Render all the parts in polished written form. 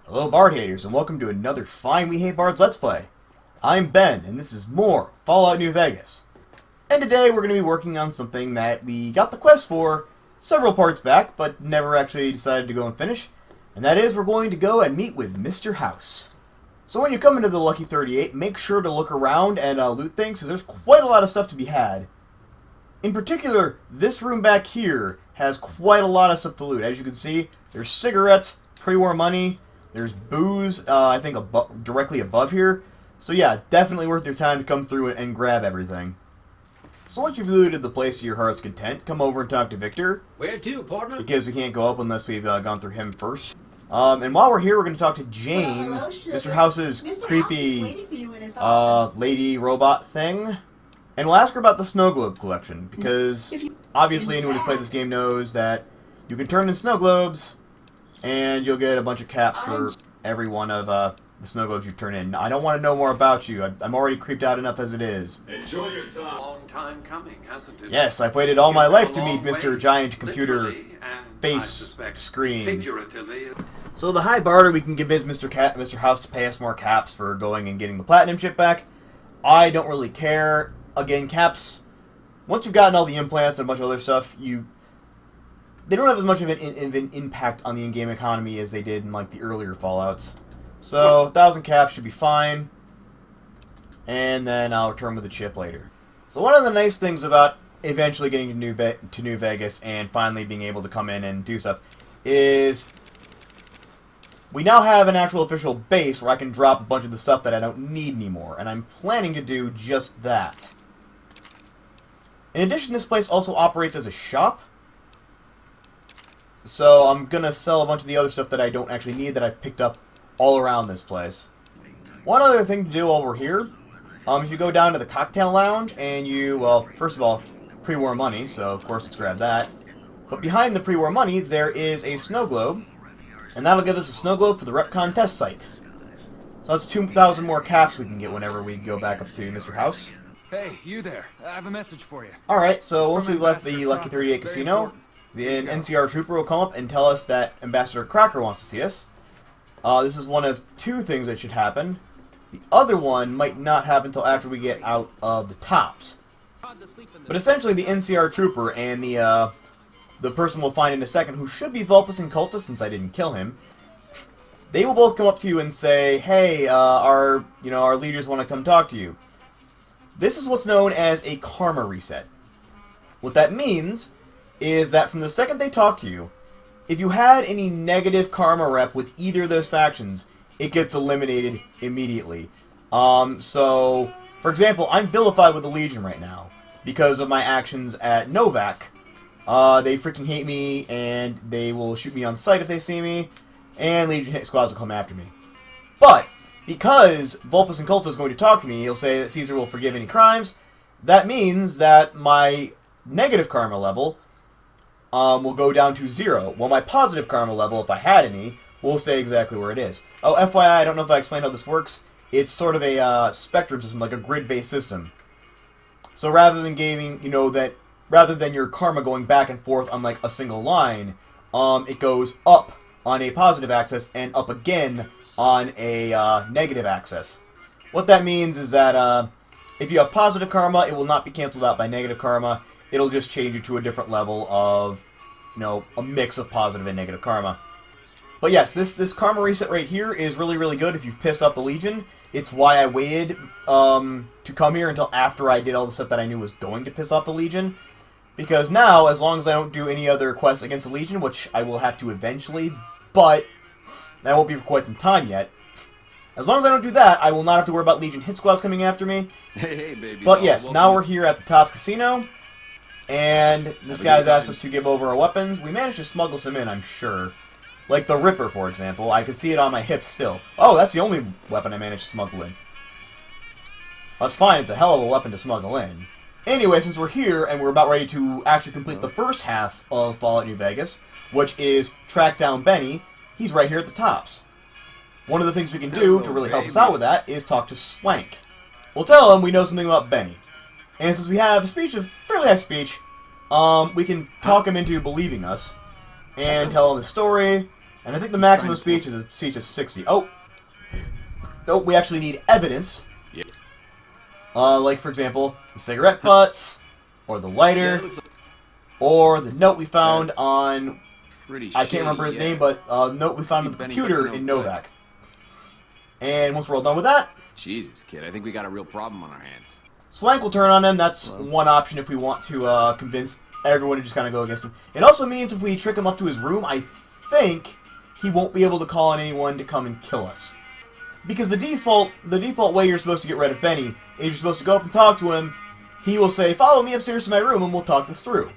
Hello Bard haters, and welcome to another fine We Hate Bards Let's Play. I'm Ben, and this is more Fallout New Vegas. And today we're going to be working on something that we got the quest for several parts back, but never actually decided to go and finish. And that is, we're going to go and meet with Mr. House. So when you come into the Lucky 38, make sure to look around and loot things, because there's quite a lot of stuff to be had. In particular, this room back here has quite a lot of stuff to loot. As you can see, there's cigarettes, pre-war money, there's booze, I think directly above here. So yeah, definitely worth your time to come through and grab everything. So once you've looted the place to your heart's content, come over and talk to Victor. Where to, partner? Because we can't go up unless we've gone through him first. And while we're here, we're going to talk to Jane, Hello, Mr. House's Mr. creepy House lady robot thing. And we'll ask her about the snow globe collection, because obviously anyone who's played this game knows that you can turn in snow globes, and you'll get a bunch of caps for every one of the snow globes you turn in. I don't want to know more about you. I'm already creeped out enough as it is. Enjoy your time. Long time coming, hasn't it? Yes, I've waited all my life to meet Mr. Giant Computer Face Screen. Figuratively. So the high barter we can give is Mr. House to pay us more caps for going and getting the platinum chip back. I don't really care. Again, caps, once you've gotten all the implants and a bunch of other stuff, they don't have as much of an impact on the in-game economy as they did in like the earlier Fallouts. So 1,000 caps should be fine, and then I'll return with the chip later. So one of the nice things about eventually getting to New Vegas and finally being able to come in and do stuff is we now have an actual official base where I can drop a bunch of the stuff that I don't need anymore, and I'm planning to do just that. In addition, this place also operates as a shop, so I'm going to sell a bunch of the other stuff that I don't actually need that I've picked up all around this place. One other thing to do while we're here, if you go down to the cocktail lounge and you, well, first of all, pre-war money, so of course let's grab that. But behind the pre-war money, there is a snow globe, and that'll give us a snow globe for the rep contest site. So that's 2,000 more caps we can get whenever we go back up to Mr. House. Hey, you there. I have a message for you. Alright, so once we've left the Lucky 38 casino, the NCR trooper will come up and tell us that Ambassador Crocker wants to see us. This is one of two things that should happen. The other one might not happen until after we get out of the tops. But essentially, the NCR trooper and the person we'll find in a second, who should be Vulpus and Cultus since I didn't kill him, they will both come up to you and say, "Hey, our leaders want to come talk to you." This is what's known as a karma reset. What that means is that from the second they talk to you, if you had any negative karma rep with either of those factions, it gets eliminated immediately. So, for example, I'm vilified with the Legion right now because of my actions at Novak. They freaking hate me, and they will shoot me on sight if they see me, and Legion hit squads will come after me. But because Vulpus and Cultus is going to talk to me, he'll say that Caesar will forgive any crimes. That means that my negative karma level will go down to 0, while my positive karma level, if I had any, will stay exactly where it is. Oh, FYI, I don't know if I explained how this works. It's sort of a spectrum system, like a grid-based system. So rather than rather than your karma going back and forth on like a single line, it goes up on a positive axis and up again on a negative axis. What that means is that if you have positive karma, it will not be canceled out by negative karma. It'll just change you to a different level of, a mix of positive and negative karma. But yes, this karma reset right here is really, really good if you've pissed off the Legion. It's why I waited to come here until after I did all the stuff that I knew was going to piss off the Legion. Because now, as long as I don't do any other quests against the Legion, which I will have to eventually, but that won't be for quite some time yet. As long as I don't do that, I will not have to worry about Legion hit squads coming after me. Hey, baby. But yes, now we're here at the Tops Casino, and this guy's asked us to give over our weapons. We managed to smuggle some in, I'm sure. Like the Ripper, for example. I can see it on my hips still. Oh, that's the only weapon I managed to smuggle in. That's fine, it's a hell of a weapon to smuggle in. Anyway, since we're here, and we're about ready to actually complete the first half of Fallout New Vegas, which is track down Benny, he's right here at the Tops. One of the things we can do to really help us out with that is talk to Swank. We'll tell him we know something about Benny. And since we have a speech of fairly high speech, we can talk him into believing us and tell him the story And I think the maximum speech is 60. Oh! No, we actually need evidence. Yeah. Like, for example, the cigarette butts, or the lighter, or the note we found on... I can't remember his name, but the note we found on the computer in Novak. And once we're all done with that... Jesus, kid, I think we got a real problem on our hands. Swank will turn on him. That's one option if we want to convince everyone to just kind of go against him. It also means if we trick him up to his room, I think he won't be able to call on anyone to come and kill us. Because the default way you're supposed to get rid of Benny is you're supposed to go up and talk to him. He will say, "Follow me upstairs to my room and we'll talk this through."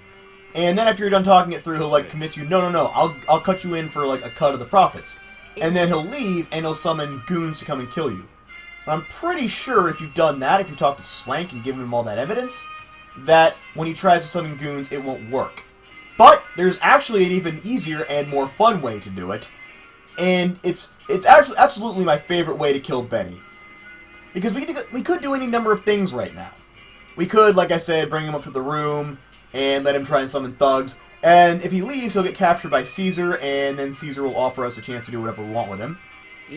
And then after you're done talking it through, he'll like commit you, no, I'll cut you in for like a cut of the profits. And then he'll leave and he'll summon goons to come and kill you. But I'm pretty sure if you've done that, if you talk to Swank and given him all that evidence, that when he tries to summon goons, it won't work. But there's actually an even easier and more fun way to do it. And it's actually absolutely my favorite way to kill Benny. Because we could do any number of things right now. We could, like I said, bring him up to the room and let him try and summon thugs. And if he leaves, he'll get captured by Caesar, and then Caesar will offer us a chance to do whatever we want with him.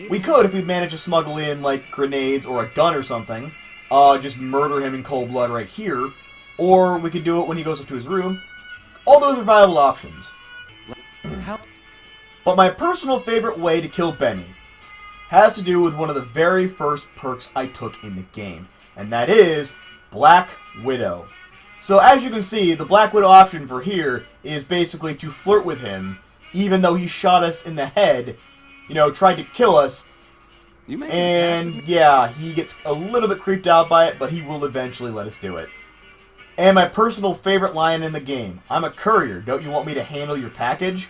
We could, if we manage to smuggle in, like, grenades or a gun or something, just murder him in cold blood right here. Or we could do it when he goes up to his room. All those are viable options. But my personal favorite way to kill Benny has to do with one of the very first perks I took in the game. And that is Black Widow. So as you can see, the Black Widow option for here is basically to flirt with him, even though he shot us in the head, you know, tried to kill us. And yeah, he gets a little bit creeped out by it, but he will eventually let us do it. And my personal favorite line in the game, "I'm a courier, don't you want me to handle your package?"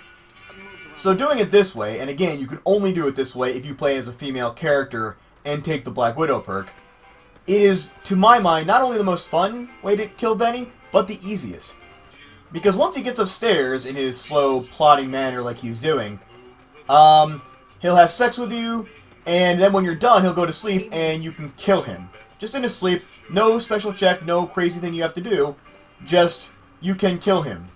So doing it this way, and again, you can only do it this way if you play as a female character and take the Black Widow perk, it is, to my mind, not only the most fun way to kill Benny, but the easiest. Because once he gets upstairs in his slow, plodding manner like he's doing, he'll have sex with you, and then when you're done, he'll go to sleep, and you can kill him. Just in his sleep, no special check, no crazy thing you have to do, just, you can kill him.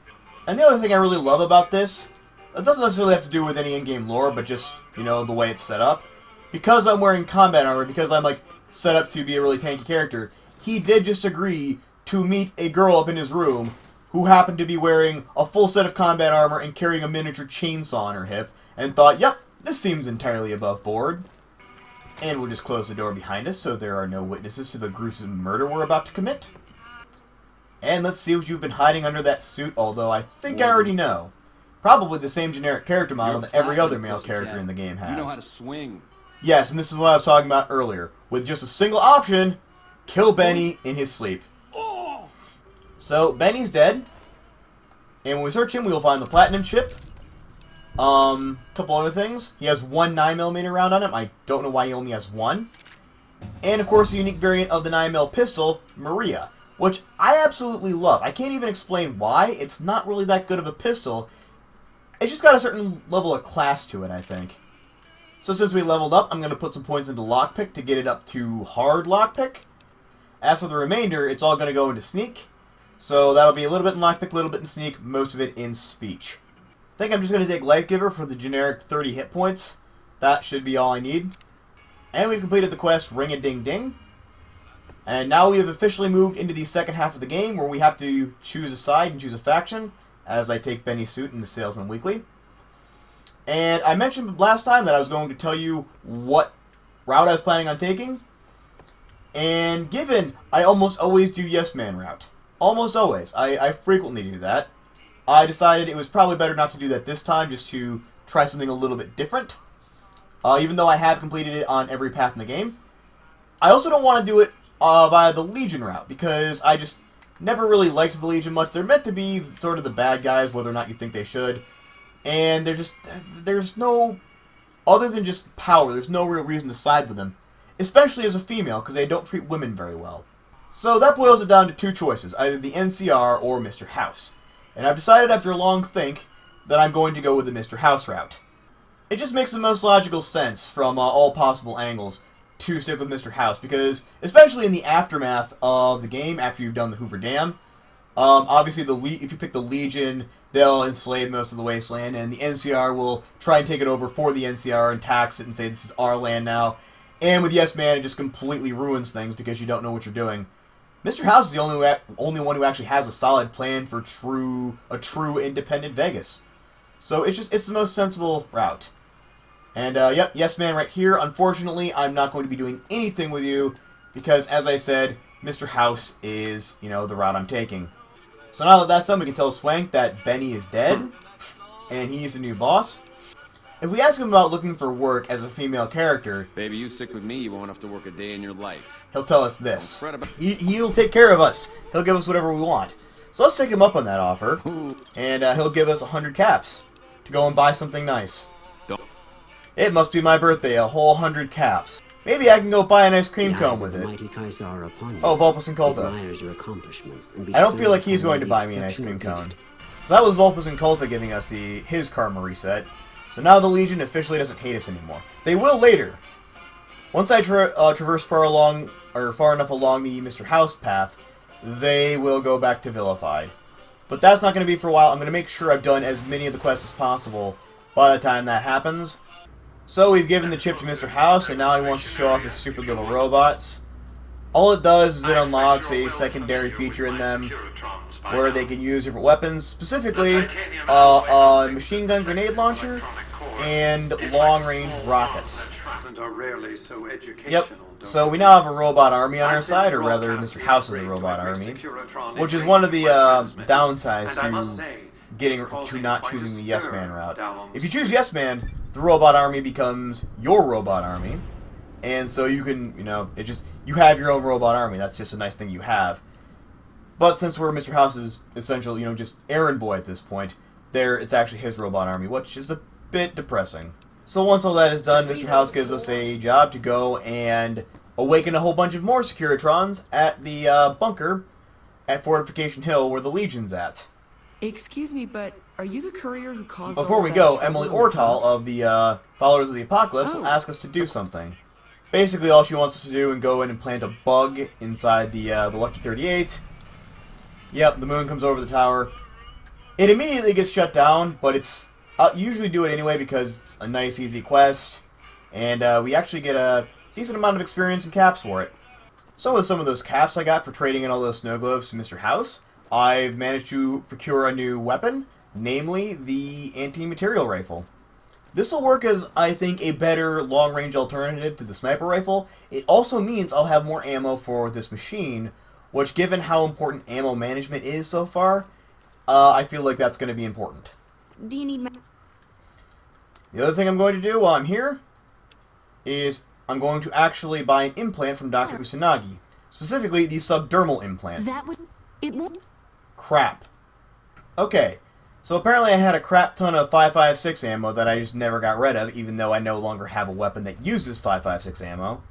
And the other thing I really love about this, it doesn't necessarily have to do with any in-game lore, but just, you know, the way it's set up. Because I'm wearing combat armor, because I'm, like, set up to be a really tanky character, he did just agree to meet a girl up in his room who happened to be wearing a full set of combat armor and carrying a miniature chainsaw on her hip, and thought, yep, this seems entirely above board. And we'll just close the door behind us so there are no witnesses to the gruesome murder we're about to commit. And let's see what you've been hiding under that suit, although I think I already know. Probably the same generic character model that every other male character in the game has. You know how to swing. Yes, and this is what I was talking about earlier. With just a single option, kill Benny in his sleep. So, Benny's dead. And when we search him, we will find the platinum chip. Couple other things. He has one 9mm round on him. I don't know why he only has one. And, of course, a unique variant of the 9mm pistol, Maria, which I absolutely love. I can't even explain why. It's not really that good of a pistol. It's just got a certain level of class to it, I think. So since we leveled up, I'm going to put some points into lockpick to get it up to hard lockpick. As for the remainder, it's all going to go into sneak. So that'll be a little bit in lockpick, a little bit in sneak, most of it in speech. I think I'm just going to take Life Giver for the generic 30 hit points. That should be all I need. And we've completed the quest Ring-a-Ding-Ding. And now we have officially moved into the second half of the game where we have to choose a side and choose a faction, as I take Benny's suit in the Salesman Weekly. And I mentioned last time that I was going to tell you what route I was planning on taking. And given I almost always do Yes Man route. Almost always. I frequently do that. I decided it was probably better not to do that this time, just to try something a little bit different. Even though I have completed it on every path in the game. I also don't want to do it via the Legion route, because I just never really liked the Legion much. They're meant to be sort of the bad guys, whether or not you think they should. And there's no, other than just power, there's no real reason to side with them. Especially as a female, because they don't treat women very well. So that boils it down to two choices, either the NCR or Mr. House. And I've decided after a long think that I'm going to go with the Mr. House route. It just makes the most logical sense from all possible angles to stick with Mr. House, because especially in the aftermath of the game, after you've done the Hoover Dam, obviously if you pick the Legion, they'll enslave most of the wasteland, and the NCR will try and take it over for the NCR and tax it and say this is our land now. And with Yes Man, it just completely ruins things because you don't know what you're doing. Mr. House is the only one who actually has a solid plan for a true independent Vegas. So it's the most sensible route. And yep, Yes Man right here. Unfortunately, I'm not going to be doing anything with you because, as I said, Mr. House is, the route I'm taking. So now that that's done, we can tell Swank that Benny is dead, and he's the new boss. If we ask him about looking for work as a female character... Baby, you stick with me, you won't have to work a day in your life. He'll tell us this. He'll take care of us. He'll give us whatever we want. So let's take him up on that offer, and he'll give us 100 caps to go and buy something nice. It must be my birthday, a whole 100 caps. Maybe I can go buy an ice cream cone with it. Oh, Vulpus and Colta. I don't feel like he's going to buy me an ice cream cone. So that was Vulpus and Colta giving us his karma reset. So now the Legion officially doesn't hate us anymore. They will later. Once I traverse far enough along the Mr. House path, they will go back to Vilified. But that's not going to be for a while. I'm going to make sure I've done as many of the quests as possible by the time that happens. So we've given the chip to Mr. House, and now he wants to show off his stupid little robots. All it does is it unlocks a secondary feature in them where they can use different weapons, specifically a machine gun grenade launcher and long-range rockets. Yep, so we now have a robot army on our side, or rather Mr. House is a robot army, which is one of the downsides to not choosing the Yes Man route. If you choose Yes Man, the robot army becomes your robot army, and so you can, you have your own robot army. That's just a nice thing you have. But since Mr. House's essential, just errand boy at this point, it's actually his robot army, which is a bit depressing. So once all that is done, Mr. House gives us a job to go and awaken a whole bunch of more Securitrons at the bunker at Fortification Hill where the Legion's at. Excuse me, but are you the courier who caused Before we go, Emily Ortal of the Followers of the Apocalypse will ask us to do something. Basically, all she wants us to do is go in and plant a bug inside the Lucky 38. Yep, the moon comes over the tower. It immediately gets shut down, but I'll usually do it anyway because it's a nice, easy quest, and we actually get a decent amount of experience and caps for it. So with some of those caps I got for trading in all those snow globes to Mr. House, I've managed to procure a new weapon, namely the anti-material rifle. This will work as, I think, a better long-range alternative to the sniper rifle. It also means I'll have more ammo for this machine, which, given how important ammo management is so far, I feel like that's going to be important. Do you need The other thing I'm going to do while I'm here is I'm going to actually buy an implant from Dr. Usanagi. Specifically, the subdermal implant. It won't. Crap. Okay, so apparently I had a crap ton of 5.56 ammo that I just never got rid of, even though I no longer have a weapon that uses 5.56 ammo.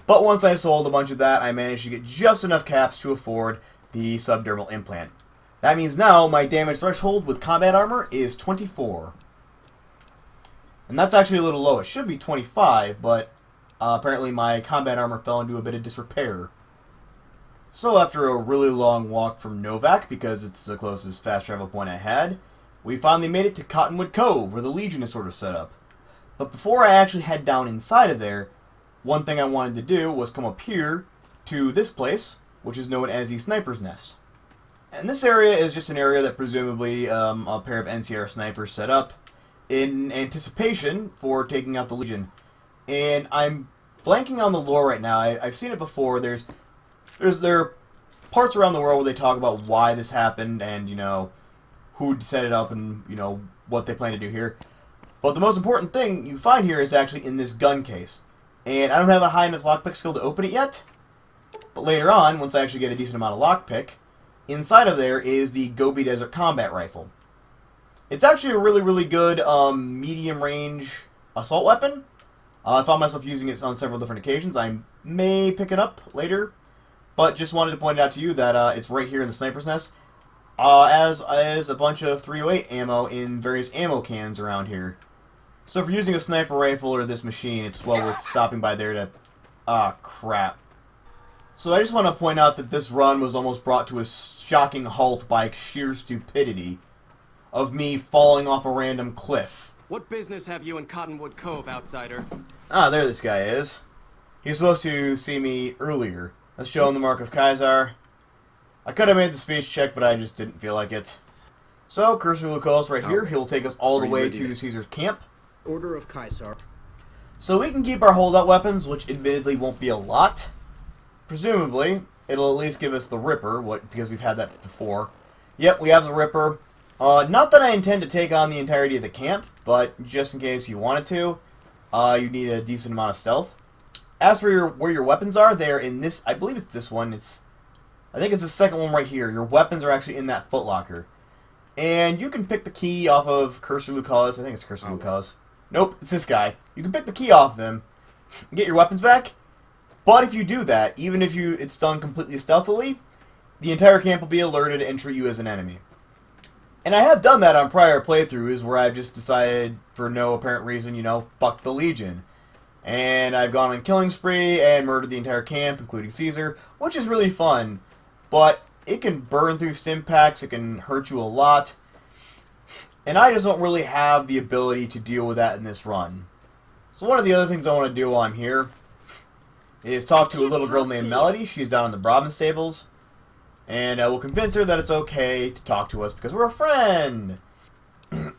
But once I sold a bunch of that, I managed to get just enough caps to afford the subdermal implant. That means now my damage threshold with combat armor is 24. And that's actually a little low. It should be 25, but apparently my combat armor fell into a bit of disrepair. So after a really long walk from Novak, because it's the closest fast travel point I had, we finally made it to Cottonwood Cove, where the Legion is sort of set up. But before I actually head down inside of there, one thing I wanted to do was come up here to this place, which is known as the Sniper's Nest. And this area is just an area that presumably a pair of NCR snipers set up in anticipation for taking out the Legion. And I'm blanking on the lore right now. I've seen it before. There are parts around the world where they talk about why this happened and, who set it up and, what they plan to do here. But the most important thing you find here is actually in this gun case. And I don't have a high enough lockpick skill to open it yet. But later on, once I actually get a decent amount of lockpick, inside of there is the Gobi Desert Combat Rifle. It's actually a really, really good medium-range assault weapon. I found myself using it on several different occasions. I may pick it up later. But just wanted to point out to you that it's right here in the Sniper's Nest. As is a bunch of 308 ammo in various ammo cans around here. So if you're using a sniper rifle or this machine, it's well worth stopping by there to... Ah, crap. So I just want to point out that this run was almost brought to a shocking halt by sheer stupidity. of me falling off a random cliff. What business have you in Cottonwood Cove, outsider? Ah, there this guy is. He's supposed to see me earlier. Let's show him the Mark of Caesar. I could have made the speech check, but I just didn't feel like it. So, Cursor Lucullus right here. He'll take us all the way to Caesar's camp. Order of Caesar. So we can keep our holdout weapons, which admittedly won't be a lot. Presumably, it'll at least give us the Ripper, because we've had that before. Yep, we have the Ripper. Not that I intend to take on the entirety of the camp, but just in case you wanted to, you need a decent amount of stealth. As for where your weapons are, they're in this, I believe it's this one. I think it's the second one right here. Your weapons are actually in that footlocker. And you can pick the key off of Cursor Lucullus. I think it's Cursor Lucullus. Nope, it's this guy. You can pick the key off of him and get your weapons back. But if you do that, even if it's done completely stealthily, the entire camp will be alerted and treat you as an enemy. And I have done that on prior playthroughs where I've just decided, for no apparent reason, fuck the Legion. And I've gone on a killing spree and murdered the entire camp, including Caesar, which is really fun. But it can burn through stim packs, it can hurt you a lot. And I just don't really have the ability to deal with that in this run. So one of the other things I want to do while I'm here is talk to a little girl named Melody. She's down in the Brahmin stables. And we'll convince her that it's okay to talk to us because we're a friend.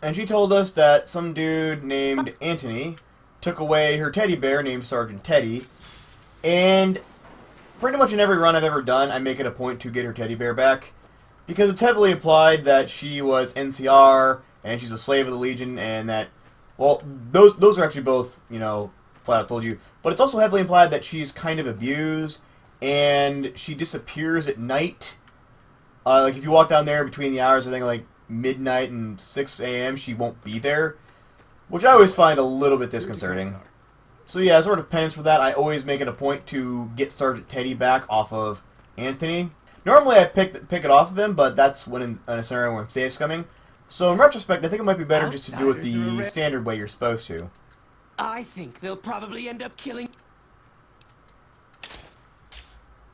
And she told us that some dude named Anthony took away her teddy bear named Sergeant Teddy. And pretty much in every run I've ever done, I make it a point to get her teddy bear back. Because it's heavily implied that she was NCR, and she's a slave of the Legion, and that, well, those are actually both, flat out told you. But it's also heavily implied that she's kind of abused, and she disappears at night. Like, if you walk down there between the hours, I think, like, midnight and 6 a.m., she won't be there. Which I always find a little bit disconcerting. So yeah, sort of penance for that, I always make it a point to get Sergeant Teddy back off of Anthony. Normally I pick it off of him, but that's when in a scenario where safe's coming. So in retrospect, I think it might be better just to do it the standard way you're supposed to. I think they'll probably end up killing...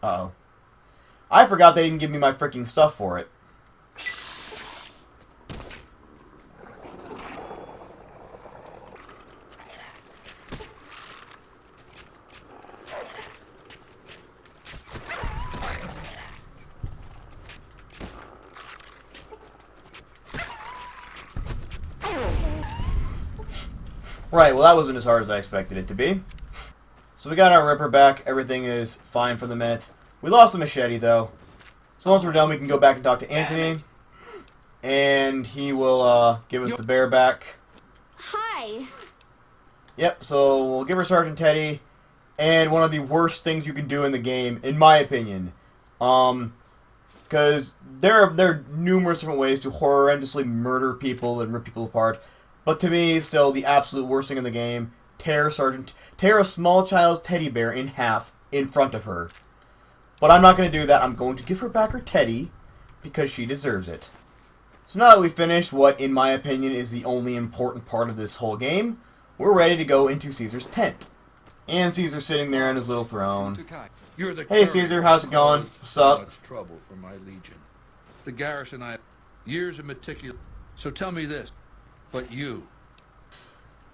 Uh-oh. I forgot they didn't give me my freaking stuff for it. Right, well that wasn't as hard as I expected it to be. So we got our Ripper back, everything is fine for the minute. We lost the machete though. So once we're done we can go back and talk to Anthony. And he will give us the bear back. Hi. Yep, so we'll give her Sergeant Teddy. And one of the worst things you can do in the game, in my opinion. Because there are numerous different ways to horrendously murder people and rip people apart. But to me, still, the absolute worst thing in the game, tear a small child's teddy bear in half in front of her. But I'm not going to do that. I'm going to give her back her teddy because she deserves it. So now that we've finished what, in my opinion, is the only important part of this whole game, we're ready to go into Caesar's tent. And Caesar's sitting there on his little throne. Hey Caesar, how's it going? What's up? Much trouble for my legion. The garrison years of meticulous. So tell me this. But you.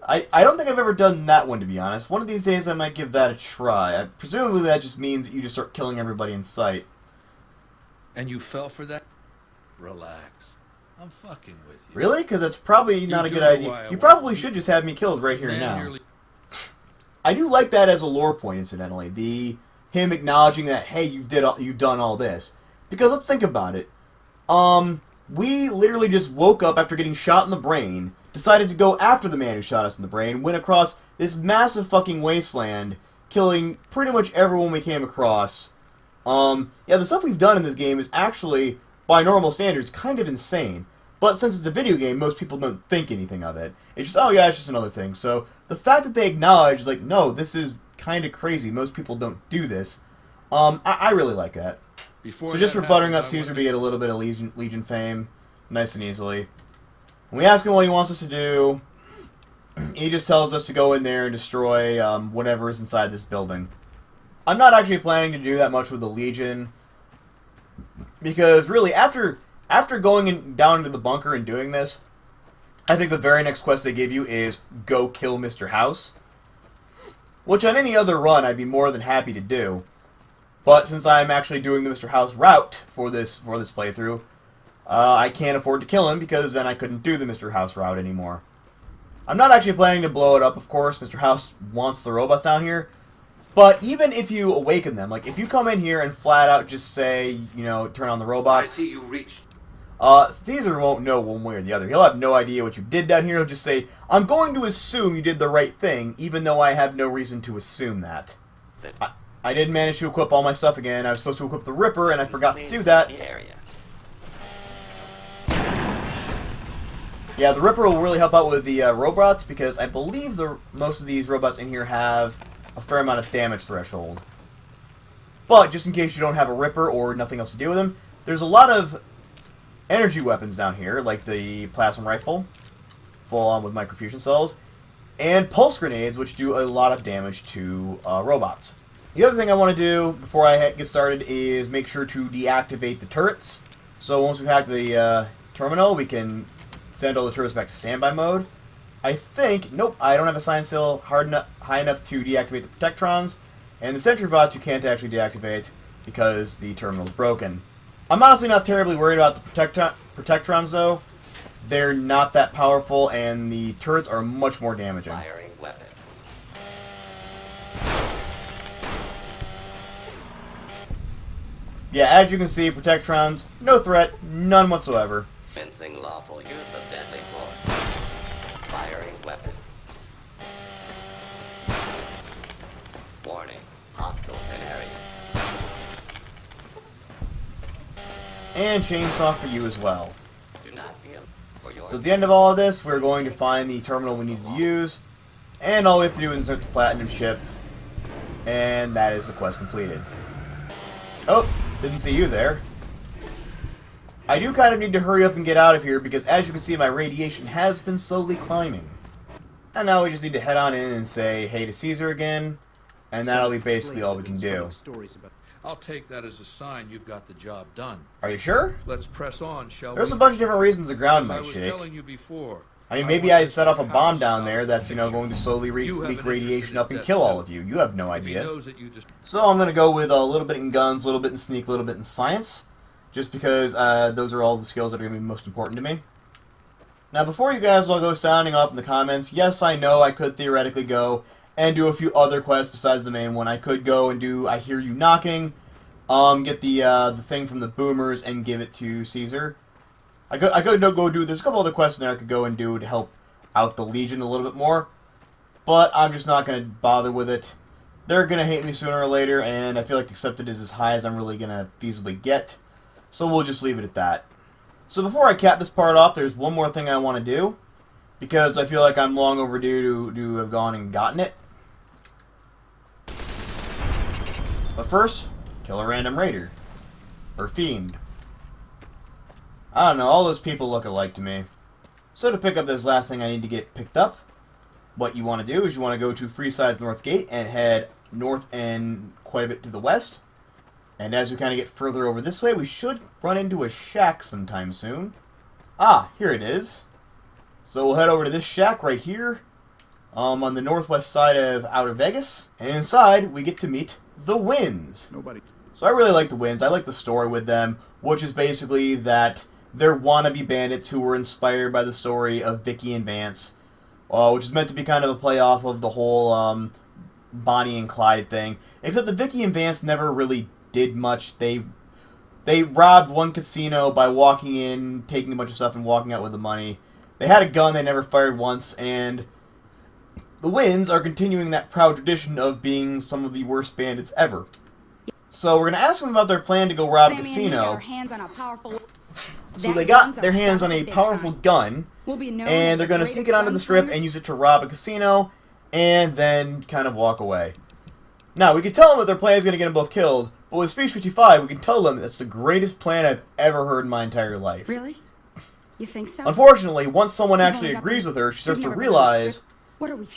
I don't think I've ever done that one, to be honest. One of these days I might give that a try. Presumably that just means that you just start killing everybody in sight. And you fell for that? Relax. I'm fucking with you. Really? Because that's probably not a good idea. You probably should just have me killed right here and now. I do like that as a lore point, incidentally. Him acknowledging that, hey, you've done all this. Because let's think about it. We literally just woke up after getting shot in the brain, decided to go after the man who shot us in the brain, went across this massive fucking wasteland, killing pretty much everyone we came across. Yeah, the stuff we've done in this game is actually, by normal standards, kind of insane. But since it's a video game, most people don't think anything of it. It's just, oh yeah, it's just another thing. So the fact that they acknowledge, like, no, this is kind of crazy. Most people don't do this. I really like that. So just for buttering up Caesar to get a little bit of Legion fame, nice and easily. When we ask him what he wants us to do, he just tells us to go in there and destroy whatever is inside this building. I'm not actually planning to do that much with the Legion, because really, after going down into the bunker and doing this, I think the very next quest they give you is go kill Mr. House. Which on any other run I'd be more than happy to do. But since I'm actually doing the Mr. House route for this playthrough, I can't afford to kill him because then I couldn't do the Mr. House route anymore. I'm not actually planning to blow it up, of course. Mr. House wants the robots down here. But even if you awaken them, like if you come in here and flat out just say, you know, turn on the robots. I see you reached. Caesar won't know one way or the other. He'll have no idea what you did down here. He'll just say, I'm going to assume you did the right thing, even though I have no reason to assume that. I did manage to equip all my stuff again. I was supposed to equip the Ripper, and I forgot to do that. Yeah, the Ripper will really help out with the robots, because I believe most of these robots in here have a fair amount of damage threshold. But, just in case you don't have a Ripper or nothing else to do with them, there's a lot of energy weapons down here, like the plasma rifle, full on with microfusion cells, and pulse grenades, which do a lot of damage to robots. The other thing I want to do before I get started is make sure to deactivate the turrets. So once we've hacked the terminal, we can send all the turrets back to standby mode. I think, nope, I don't have a science seal high enough to deactivate the Protectrons, and the sentry bots you can't actually deactivate because the terminal's broken. I'm honestly not terribly worried about the Protectrons, though. They're not that powerful, and the turrets are much more damaging. Firing weapons. Yeah, as you can see, Protectrons, no threat, none whatsoever. Commencing lawful use of deadly force. Firing weapons. Warning. Hostiles in area. And chainsaw for you as well. Do not feel for your So at the end of all of this, we're going to find the terminal we need to use, and all we have to do is insert the platinum ship, and that is the quest completed. Oh, didn't see you there. I do kind of need to hurry up and get out of here, because as you can see, my radiation has been slowly climbing. And now we just need to head on in and say hey to Caesar again, and that'll be basically all we can do. I'll take that as a sign you've got the job done. Are you sure? Let's press on, shall we? There's a bunch of different reasons the ground As I might was shake. telling you before, I mean, maybe I set off a bomb down there that's, you know, going to slowly leak radiation up and kill all of you. You have no if he idea. knows that you just So I'm going to go with a little bit in guns, a little bit in sneak, a little bit in science. Just because those are all the skills that are going to be most important to me. Now, before you guys all go sounding off in the comments, yes, I know I could theoretically go and do a few other quests besides the main one. I could go and do I Hear You Knocking, get the thing from the boomers and give it to Caesar. I could go do, there's a couple other quests in there I could go and do to help out the Legion a little bit more. But I'm just not going to bother with it. They're going to hate me sooner or later, and I feel like accepted is as high as I'm really going to feasibly get. So we'll just leave it at that. So before I cap this part off, there's one more thing I want to do, because I feel like I'm long overdue to have gone and gotten it. But first, kill a random raider. Or fiend. I don't know, all those people look alike to me. So to pick up this last thing I need to get picked up, what you want to do is you want to go to Freeside's North Gate and head north and quite a bit to the west. And as we kind of get further over this way, we should run into a shack sometime soon. Ah, here it is. So we'll head over to this shack right here, on the northwest side of Outer Vegas. And inside, we get to meet the Winds. So I really like the Winds. I like the story with them, which is basically that they're wannabe bandits who were inspired by the story of Vicky and Vance, which is meant to be kind of a play off of the whole Bonnie and Clyde thing. Except that Vicky and Vance never really did much. They robbed one casino by walking in, taking a bunch of stuff, and walking out with the money. They had a gun they never fired once, and the Winds are continuing that proud tradition of being some of the worst bandits ever. So we're going to ask them about their plan to go rob a casino. So they got their hands on a powerful gun, and they're going to sneak it onto the strip and use it to rob a casino, and then kind of walk away. Now, we can tell them that their plan is going to get them both killed, but with Speech 55, we can tell them that's the greatest plan I've ever heard in my entire life. Really? You think so? Unfortunately, once someone actually agrees with her, she starts to realize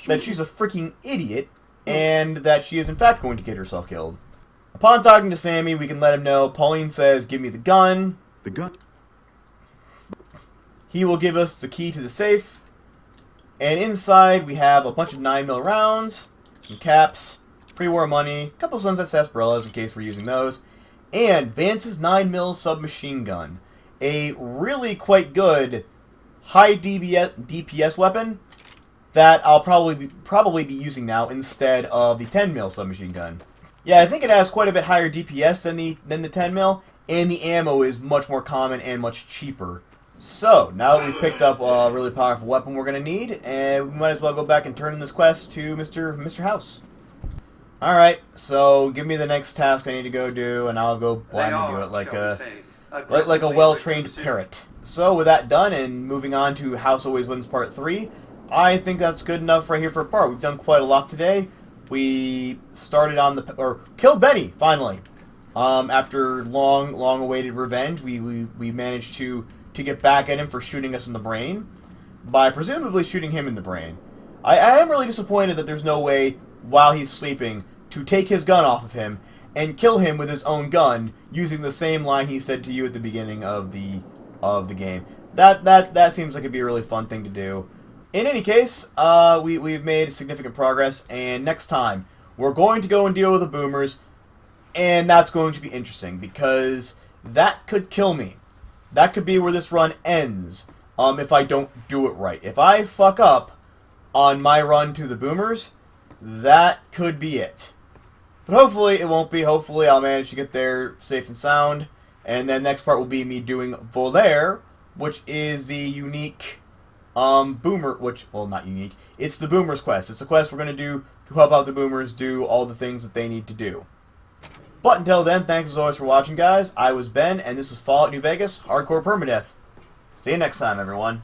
that she's a freaking idiot, and that she is in fact going to get herself killed. Upon talking to Sammy, we can let him know. Pauline says, give me the gun. The gun? He will give us the key to the safe, And inside we have a bunch of 9mm rounds, some caps, pre-war money, a couple of Sunset Sarsparillas in case we're using those, and Vance's 9mm submachine gun. A really quite good high DPS weapon that I'll probably be using now instead of the 10mm submachine gun. Yeah, I think it has quite a bit higher DPS than the 10mm, and the ammo is much more common and much cheaper. So, now that we've picked up a really powerful weapon we're going to need, and we might as well go back and turn in this quest to Mr. House. Alright, so give me the next task I need to go do, and I'll go blindly do it like a well-trained parrot. So, with that done, and moving on to House Always Wins Part 3, I think that's good enough right here for a part. We've done quite a lot today. We started on killed Benny, finally. After long awaited revenge, we managed to get back at him for shooting us in the brain, by presumably shooting him in the brain. I am really disappointed that there's no way, while he's sleeping, to take his gun off of him and kill him with his own gun using the same line he said to you at the beginning of the game. That seems like it'd be a really fun thing to do. In any case, we've made significant progress, and next time we're going to go and deal with the boomers, and that's going to be interesting because that could kill me. That could be where this run ends if I don't do it right. If I fuck up on my run to the boomers, that could be it. But hopefully it won't be. Hopefully I'll manage to get there safe and sound. And then next part will be me doing Volaire, which is the unique boomer, well, not unique. It's the boomers quest. It's a quest we're going to do to help out the boomers do all the things that they need to do. But until then, thanks as always for watching, guys. I was Ben, and this is Fallout New Vegas Hardcore Permadeath. See you next time, everyone.